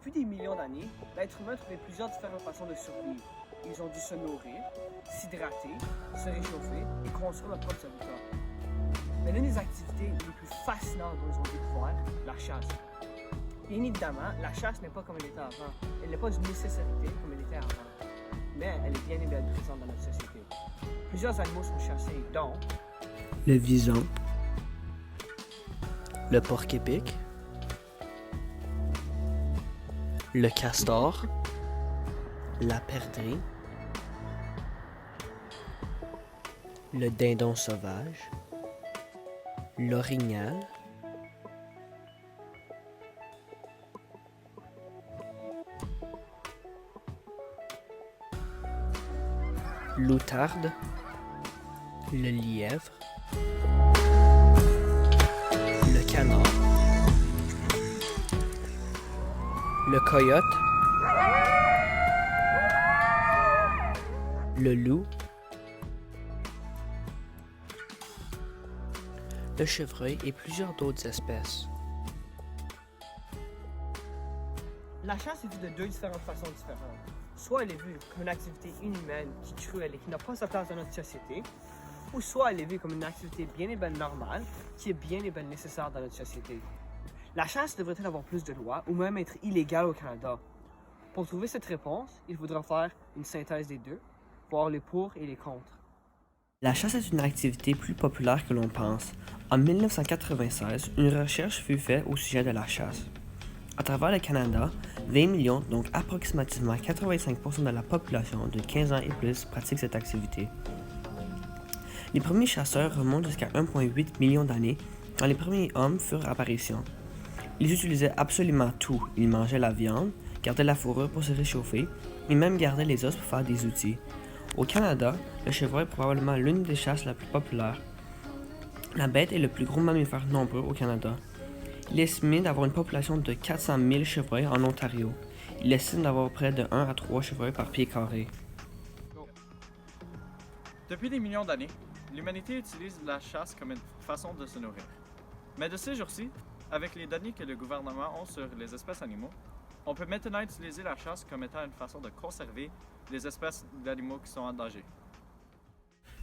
Depuis des millions d'années, l'être humain trouvait plusieurs différentes façons de survivre. Ils ont dû se nourrir, s'hydrater, se réchauffer et construire leur propre habitat. Mais l'une des activités les plus fascinantes dont ils ont découvert, la chasse. Bien évidemment, la chasse n'est pas comme elle était avant. Elle n'est pas une nécessité comme elle était avant. Mais elle est bien et bien présente dans notre société. Plusieurs animaux sont chassés, dont le vison, le porc-épic, le castor, la perdrix, le dindon sauvage, l'orignal, l'outarde, le lièvre, le canard, le coyote, le loup, le chevreuil et plusieurs d'autres espèces. la chasse est vue de deux différentes façons différentes. Soit elle est vue comme une activité inhumaine qui est cruelle et qui n'a pas sa place dans notre société, ou soit elle est vue comme une activité bien et bien normale qui est bien et bien nécessaire dans notre société. La chasse devrait-elle avoir plus de lois ou même être illégale au Canada? Pour trouver cette réponse, il faudra faire une synthèse des deux, voir les pour et les contre. La chasse est une activité plus populaire que l'on pense. En 1996, une recherche fut faite au sujet de la chasse. À travers le Canada, 20 millions, donc approximativement 85% de la population de 15 ans et plus, pratique cette activité. Les premiers chasseurs remontent jusqu'à 1,8 million d'années, quand les premiers hommes furent apparition. Ils utilisaient absolument tout. Ils mangeaient la viande, gardaient la fourrure pour se réchauffer, et même gardaient les os pour faire des outils. Au Canada, le chevreuil est probablement l'une des chasses la plus populaire. La bête est le plus gros mammifère nombreux au Canada. Il est estimé d'avoir une population de 400 000 chevreuils en Ontario. Il estime d'avoir près de 1 à 3 chevreuils par pied carré. Depuis des millions d'années, l'humanité utilise la chasse comme une façon de se nourrir. Mais de ces jours-ci, avec les données que le gouvernement a sur les espèces animaux, on peut maintenant utiliser la chasse comme étant une façon de conserver les espèces d'animaux qui sont en danger.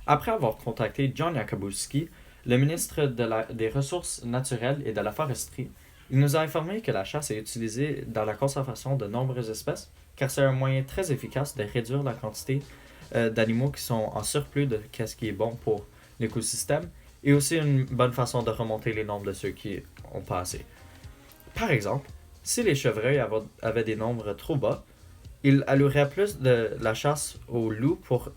Après avoir contacté John Jakubowski, le ministre des Ressources naturelles et de la foresterie, il nous a informé que la chasse est utilisée dans la conservation de nombreuses espèces, car c'est un moyen très efficace de réduire la quantité d'animaux qui sont en surplus de ce qui est bon pour l'écosystème, et aussi une bonne façon de remonter les nombres de ceux qui ont pas assez. Par exemple, si les chevreuils avaient des nombres trop bas, ils alloueraient plus de la chasse aux loups pour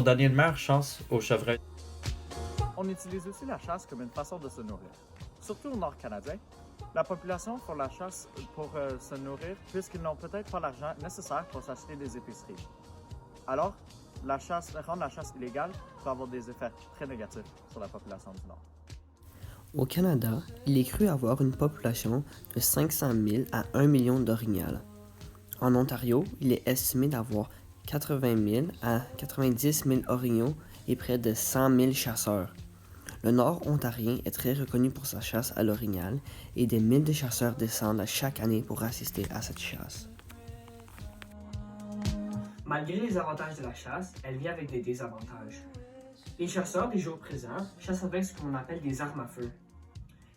donner une meilleure chance aux chevreuils. On utilise aussi la chasse comme une façon de se nourrir. Surtout au nord canadien, la population font la chasse pour se nourrir puisqu'ils n'ont peut-être pas l'argent nécessaire pour s'acheter des épiceries. Alors, rendre la chasse illégale peut avoir des effets très négatifs sur la population du Nord. Au Canada, il est cru avoir une population de 500 000 à 1 million d'orignals. En Ontario, il est estimé d'avoir 80 000 à 90 000 orignaux et près de 100 000 chasseurs. Le Nord ontarien est très reconnu pour sa chasse à l'orignal et des milliers de chasseurs descendent chaque année pour assister à cette chasse. Malgré les avantages de la chasse, elle vient avec des désavantages. Les chasseurs des jours présents chassent avec ce qu'on appelle des armes à feu.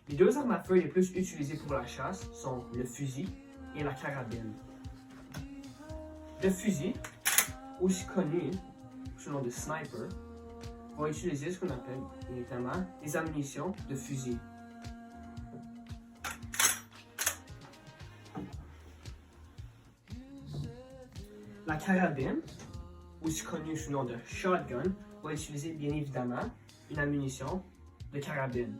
Les deux armes à feu les plus utilisées pour la chasse sont le fusil et la carabine. Le fusil, aussi connu sous le nom de sniper, va utiliser ce qu'on appelle notamment des ammunitions de fusil. La carabine, aussi connue sous le nom de shotgun, va utiliser bien évidemment une ammunition de carabine.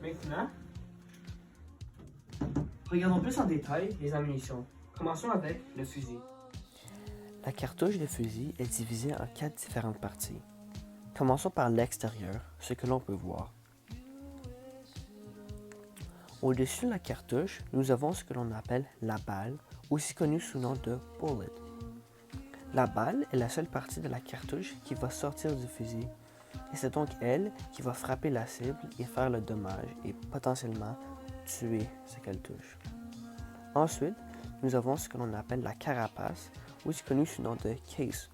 Maintenant, regardons plus en détail les ammunitions. Commençons avec le fusil. La cartouche de fusil est divisée en 4 différentes parties. Commençons par l'extérieur, ce que l'on peut voir. Au-dessus de la cartouche, nous avons ce que l'on appelle la balle, aussi connue sous le nom de bullet. La balle est la seule partie de la cartouche qui va sortir du fusil, et c'est donc elle qui va frapper la cible et faire le dommage et potentiellement tuer ce qu'elle touche. Ensuite, nous avons ce que l'on appelle la carapace, aussi connue sous le nom de case.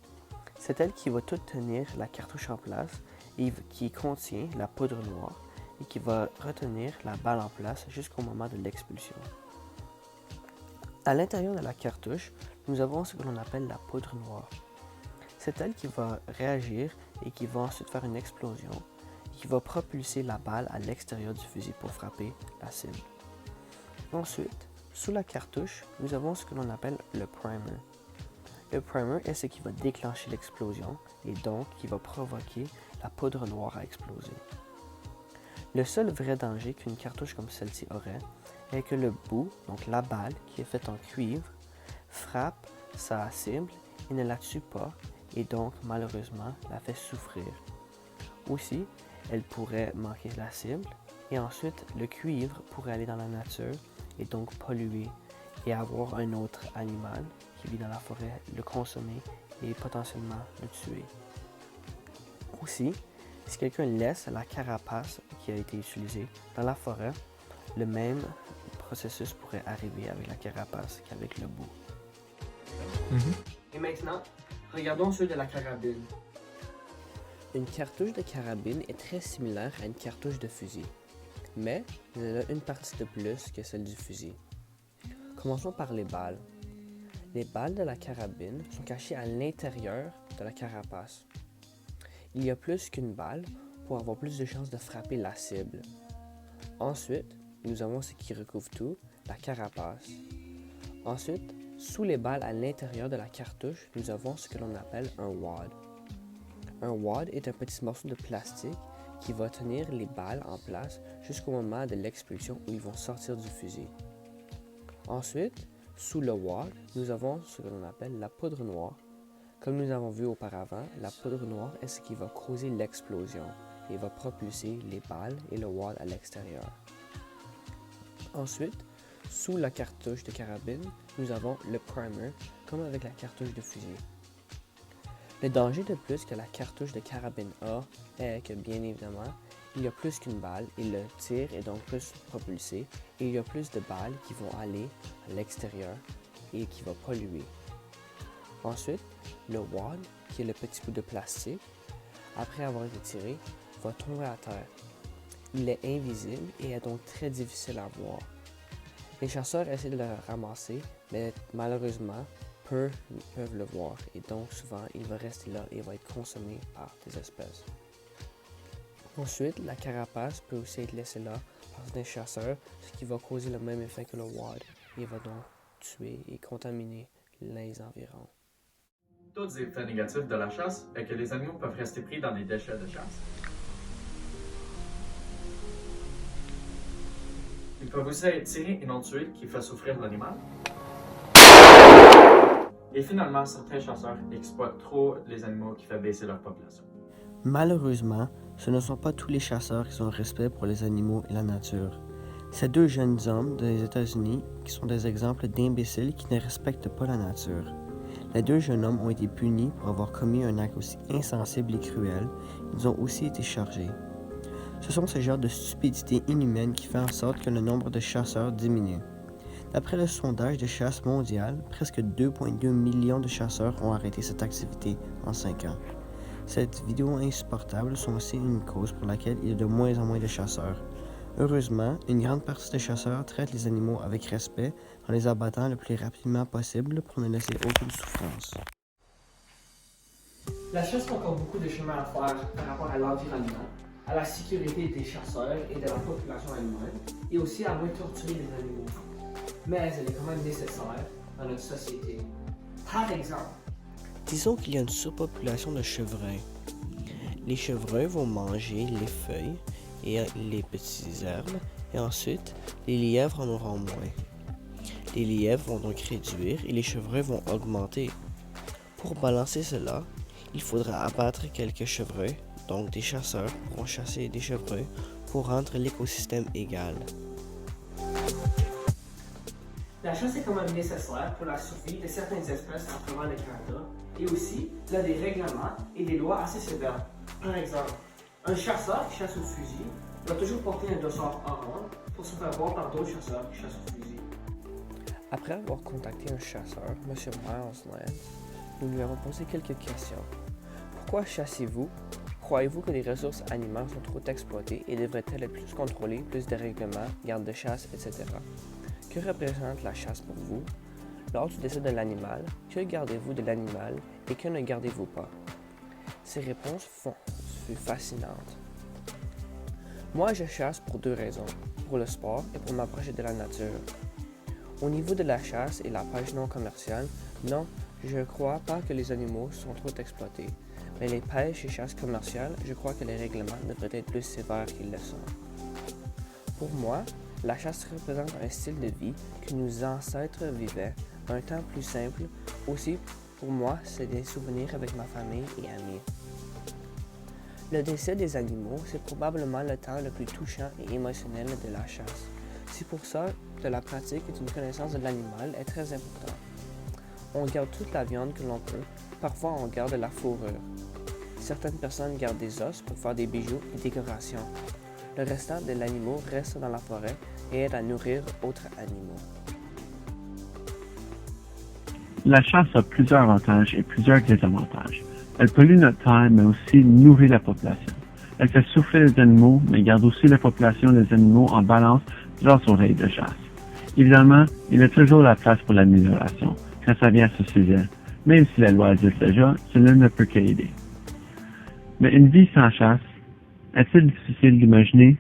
C'est elle qui va tout tenir la cartouche en place et qui contient la poudre noire et qui va retenir la balle en place jusqu'au moment de l'expulsion. À l'intérieur de la cartouche, nous avons ce que l'on appelle la poudre noire. C'est elle qui va réagir et qui va ensuite faire une explosion et qui va propulser la balle à l'extérieur du fusil pour frapper la cible. Ensuite, sous la cartouche, nous avons ce que l'on appelle le primer. Le primer est ce qui va déclencher l'explosion et donc qui va provoquer la poudre noire à exploser. Le seul vrai danger qu'une cartouche comme celle-ci aurait est que le bout, donc la balle qui est faite en cuivre, frappe sa cible et ne la tue pas et donc malheureusement la fait souffrir. Aussi, elle pourrait manquer la cible et ensuite le cuivre pourrait aller dans la nature et donc polluer et avoir un autre animal qui vit dans la forêt le consommer et potentiellement le tuer. Aussi, si quelqu'un laisse la carapace qui a été utilisée dans la forêt, le même processus pourrait arriver avec la carapace qu'avec le bout. Et maintenant, regardons ceux de la carabine. Une cartouche de carabine est très similaire à une cartouche de fusil, mais elle a une partie de plus que celle du fusil. Commençons par les balles. Les balles de la carabine sont cachées à l'intérieur de la carapace. Il y a plus qu'une balle pour avoir plus de chances de frapper la cible. Ensuite, nous avons ce qui recouvre tout, la carapace. Ensuite, sous les balles à l'intérieur de la cartouche, nous avons ce que l'on appelle un wad. Un wad est un petit morceau de plastique qui va tenir les balles en place jusqu'au moment de l'expulsion où ils vont sortir du fusil. Ensuite, sous le wad, nous avons ce que l'on appelle la poudre noire. Comme nous avons vu auparavant, la poudre noire est ce qui va causer l'explosion et va propulser les balles et le wad à l'extérieur. Ensuite, sous la cartouche de carabine, nous avons le primer, comme avec la cartouche de fusil. Le danger de plus que la cartouche de carabine a est que, bien évidemment, il y a plus qu'une balle et le tir est donc plus propulsé et il y a plus de balles qui vont aller à l'extérieur et qui vont polluer. Ensuite, le wad, qui est le petit bout de plastique, après avoir été tiré, va tomber à terre. Il est invisible et est donc très difficile à voir. Les chasseurs essaient de le ramasser, mais malheureusement, peu peuvent le voir et donc souvent il va rester là et va être consommé par des espèces. Ensuite, la carapace peut aussi être laissée là par des chasseurs, ce qui va causer le même effet que le wad et va donc tuer et contaminer les environs. D'autres effets négatifs de la chasse est que les animaux peuvent rester pris dans les déchets de chasse. Ils peuvent aussi être tirés et non tués, qui fait souffrir l'animal. Et finalement, certains chasseurs exploitent trop les animaux qui fait baisser leur population. Malheureusement, ce ne sont pas tous les chasseurs qui ont respect pour les animaux et la nature. Ces deux jeunes hommes des États-Unis qui sont des exemples d'imbéciles qui ne respectent pas la nature. Les deux jeunes hommes ont été punis pour avoir commis un acte aussi insensible et cruel. Ils ont aussi été chargés. Ce sont ce genre de stupidité inhumaine qui fait en sorte que le nombre de chasseurs diminue. D'après le sondage de chasse mondial, presque 2,2 millions de chasseurs ont arrêté cette activité en 5 ans. Cette vidéo insupportable sont aussi une cause pour laquelle il y a de moins en moins de chasseurs. Heureusement, une grande partie des chasseurs traitent les animaux avec respect en les abattant le plus rapidement possible pour ne laisser aucune souffrance. La chasse a encore beaucoup de chemin à faire par rapport à l'environnement, à la sécurité des chasseurs et de la population elle-même, et aussi à moins torturer les animaux. Mais elle est quand même nécessaire dans notre société. Par exemple, disons qu'il y a une surpopulation de chevreuils. Les chevreuils vont manger les feuilles et les petits herbes, et ensuite, les lièvres en auront moins. Les lièvres vont donc réduire et les chevreuils vont augmenter. Pour balancer cela, il faudra abattre quelques chevreuils, donc des chasseurs pourront chasser des chevreuils pour rendre l'écosystème égal. la chasse est quand même nécessaire pour la survie de certaines espèces à travers le Canada, et aussi, il y a des règlements et des lois assez sévères. Par exemple, un chasseur qui chasse au fusil On a toujours porté un dossard orange pour se faire voir par d'autres chasseurs qui chassent au fusil. Après avoir contacté un chasseur, M. Miles Lance, nous lui avons posé quelques questions. Pourquoi chassez-vous? Croyez-vous que les ressources animales sont trop exploitées et devraient-elles être plus contrôlées, plus de règlements, gardes de chasse, etc.? Que représente la chasse pour vous? Lors du décès de l'animal, que gardez-vous de l'animal et que ne gardez-vous pas? Ces réponses furent fascinantes. Moi, je chasse pour deux raisons, pour le sport et pour m'approcher de la nature. Au niveau de la chasse et la pêche non commerciale, non, je ne crois pas que les animaux sont trop exploités. Mais les pêches et chasses commerciales, je crois que les règlements devraient être plus sévères qu'ils le sont. Pour moi, la chasse représente un style de vie que nos ancêtres vivaient, un temps plus simple. Aussi, pour moi, c'est des souvenirs avec ma famille et amis. Le décès des animaux, c'est probablement le temps le plus touchant et émotionnel de la chasse. C'est pour ça que la pratique et une connaissance de l'animal est très importante. On garde toute la viande que l'on peut, parfois on garde la fourrure. Certaines personnes gardent des os pour faire des bijoux et décorations. Le restant de l'animal reste dans la forêt et aide à nourrir d'autres animaux. La chasse a plusieurs avantages et plusieurs désavantages. Elle pollue notre terre, mais aussi nourrit la population. Elle fait souffrir les animaux, mais garde aussi la population des animaux en balance grâce aux règles de chasse. Évidemment, il y a toujours la place pour l'amélioration quand ça vient à ce sujet, même si la loi existe déjà, cela ne peut qu'aider. Mais une vie sans chasse, est-il difficile d'imaginer?